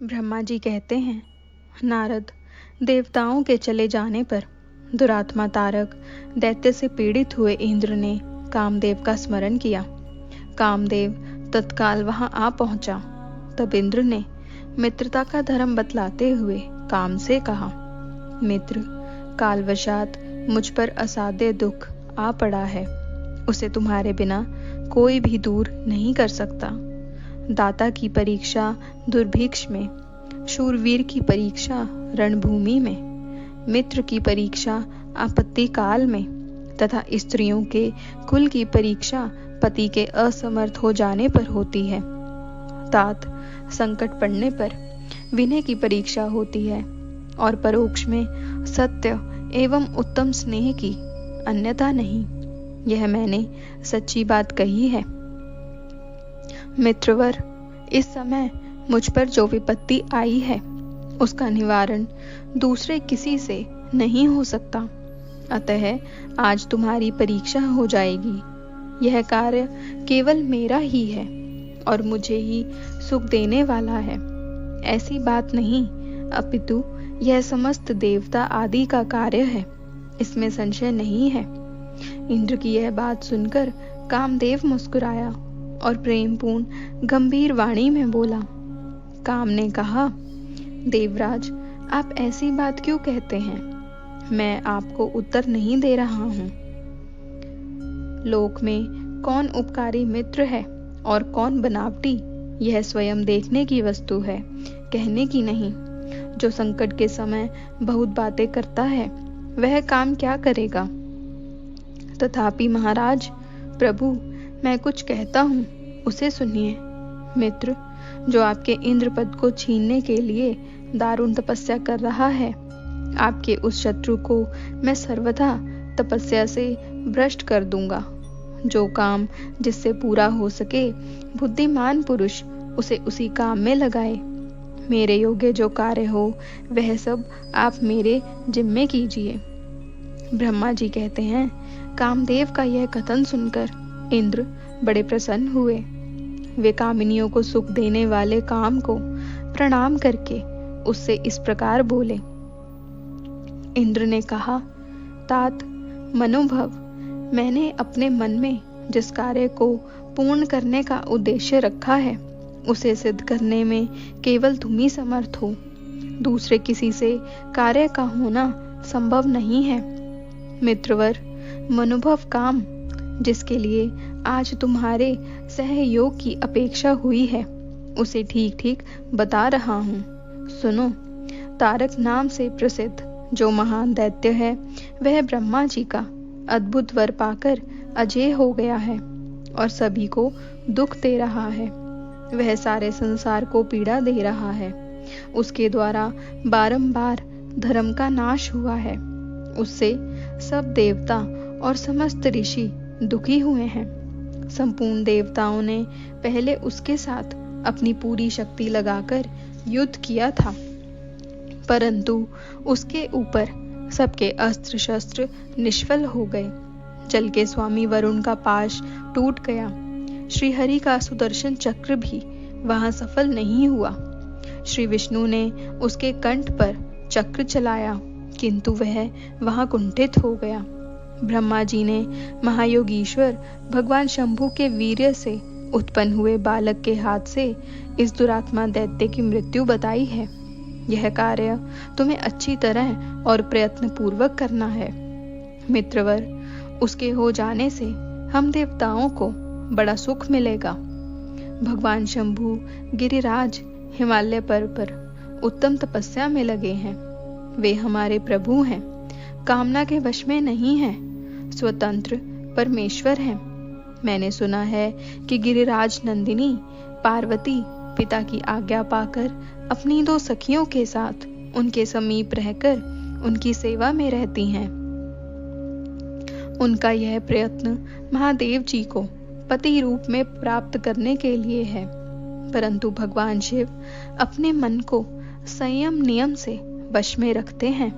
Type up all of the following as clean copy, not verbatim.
ब्रह्मा जी कहते हैं, नारद, देवताओं के चले जाने पर दुरात्मा तारक दैत्य से पीड़ित हुए इंद्र ने कामदेव का स्मरण किया। कामदेव तत्काल वहां आ पहुंचा। तब इंद्र ने मित्रता का धर्म बतलाते हुए काम से कहा, मित्र, कालवशात मुझ पर असाध्य दुख आ पड़ा है। उसे तुम्हारे बिना कोई भी दूर नहीं कर सकता। दाता की परीक्षा दुर्भिक्ष में, शूरवीर की परीक्षा रणभूमि में, मित्र की परीक्षा आपत्ति काल में तथा स्त्रियों के कुल की परीक्षा पति के असमर्थ हो जाने पर होती है। तात, संकट पड़ने पर विनय की परीक्षा होती है और परोक्ष में सत्य एवं उत्तम स्नेह की, अन्यथा नहीं। यह मैंने सच्ची बात कही है। मित्रवर, इस समय मुझ पर जो विपत्ति आई है उसका निवारण दूसरे किसी से नहीं हो सकता। अतः आज तुम्हारी परीक्षा हो जाएगी। यह कार्य केवल मेरा ही है और मुझे ही सुख देने वाला है, ऐसी बात नहीं, अपितु यह समस्त देवता आदि का कार्य है, इसमें संशय नहीं है। इंद्र की यह बात सुनकर कामदेव मुस्कुराया और प्रेमपूर्ण गंभीर वाणी में बोला। काम ने कहा, देवराज, आप ऐसी बात क्यों कहते हैं? मैं आपको उत्तर नहीं दे रहा हूं। लोक में कौन उपकारी मित्र है और कौन बनावटी, यह स्वयं देखने की वस्तु है, कहने की नहीं। जो संकट के समय बहुत बातें करता है वह काम क्या करेगा? तथापि महाराज, प्रभु, मैं कुछ कहता हूं, उसे सुनिए। मित्र, जो आपके इंद्र पद को छीनने के लिए दारुण तपस्या कर रहा है, आपके उस शत्रु को मैं सर्वथा तपस्या से भ्रष्ट कर दूंगा। जो काम जिससे पूरा हो सके, बुद्धिमान पुरुष उसे उसी काम में लगाए। मेरे योग्य जो कार्य हो वह सब आप मेरे जिम्मे कीजिए। ब्रह्मा जी कहते हैं, कामदेव का यह कथन सुनकर इंद्र बड़े प्रसन्न हुए। वे कामिनियों को सुख देने वाले काम को प्रणाम करके उससे इस प्रकार बोले। इंद्र ने कहा, तात, मनुभव, मैंने अपने मन में जिस कार्य को पूर्ण करने का उद्देश्य रखा है उसे सिद्ध करने में केवल तुम ही समर्थ हो। दूसरे किसी से कार्य का होना संभव नहीं है। मित्रवर, मनुभव काम जिसके लिए आज तुम्हारे सहयोग की अपेक्षा हुई है उसे ठीक ठीक बता रहा हूँ। सुनो। तारक नाम से प्रसिद्ध जो महान दैत्य है वह ब्रह्मा जी का अद्भुत वर पाकर अजेय हो गया है और सभी को दुख दे रहा है। वह सारे संसार को पीड़ा दे रहा है। उसके द्वारा बारंबार धर्म का नाश हुआ है। उससे सब देवता और समस्त ऋषि दुखी हुए हैं। संपूर्ण देवताओं ने पहले उसके साथ अपनी पूरी शक्ति लगाकर युद्ध किया था, परंतु उसके ऊपर सबके अस्त्र शस्त्र निष्फल हो गए। जल के स्वामी वरुण का पाश टूट गया। श्री हरि का सुदर्शन चक्र भी वहां सफल नहीं हुआ। श्री विष्णु ने उसके कंठ पर चक्र चलाया, किंतु वह वहां कुंठित हो गया। ब्रह्मा जी ने महायोगीश्वर भगवान शंभु के वीर्य से उत्पन्न हुए बालक के हाथ से इस दुरात्मा दैत्य की मृत्यु बताई है। यह कार्य तुम्हें अच्छी तरह और प्रयत्न पूर्वक करना है। मित्रवर, उसके हो जाने से हम देवताओं को बड़ा सुख मिलेगा। भगवान शंभु गिरिराज हिमालय पर्वत पर उत्तम तपस्या में लगे हैं। वे हमारे प्रभु हैं, कामना के वश में नहीं हैं, स्वतंत्र परमेश्वर हैं। मैंने सुना है कि गिरिराज नंदिनी पार्वती पिता की आज्ञा पाकर अपनी 2 सखियों के साथ उनके समीप रहकर उनकी सेवा में रहती हैं। उनका यह प्रयत्न महादेव जी को पति रूप में प्राप्त करने के लिए है, परंतु भगवान शिव अपने मन को संयम नियम से वश में रखते हैं।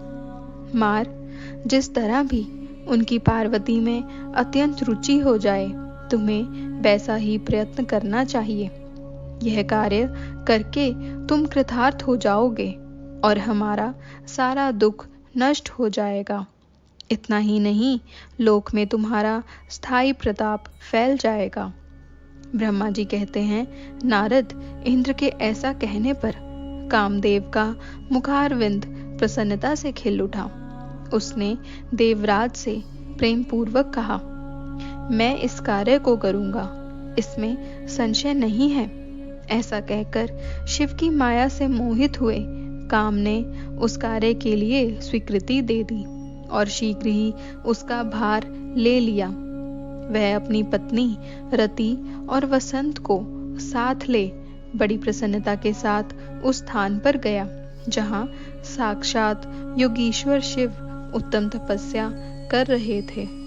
मार, जिस तरह भी उनकी पार्वती में अत्यंत रुचि हो जाए, तुम्हें वैसा ही प्रयत्न करना चाहिए। यह कार्य करके तुम कृतार्थ हो जाओगे और हमारा सारा दुख नष्ट हो जाएगा। इतना ही नहीं, लोक में तुम्हारा स्थायी प्रताप फैल जाएगा। ब्रह्मा जी कहते हैं, नारद, इंद्र के ऐसा कहने पर कामदेव का मुखारविंद प्रसन्नता से खिल उठा। उसने देवराज से प्रेम पूर्वक कहा, मैं इस कार्य को करूंगा, इसमें संशय नहीं है। ऐसा कहकर शिव की माया से मोहित हुए काम ने उस कार्य के लिए स्वीकृति दे दी और शीघ्र ही उसका भार ले लिया। वह अपनी पत्नी रति और वसंत को साथ ले बड़ी प्रसन्नता के साथ उस स्थान पर गया जहाँ साक्षात योगीश्वर शिव उत्तम तपस्या कर रहे थे।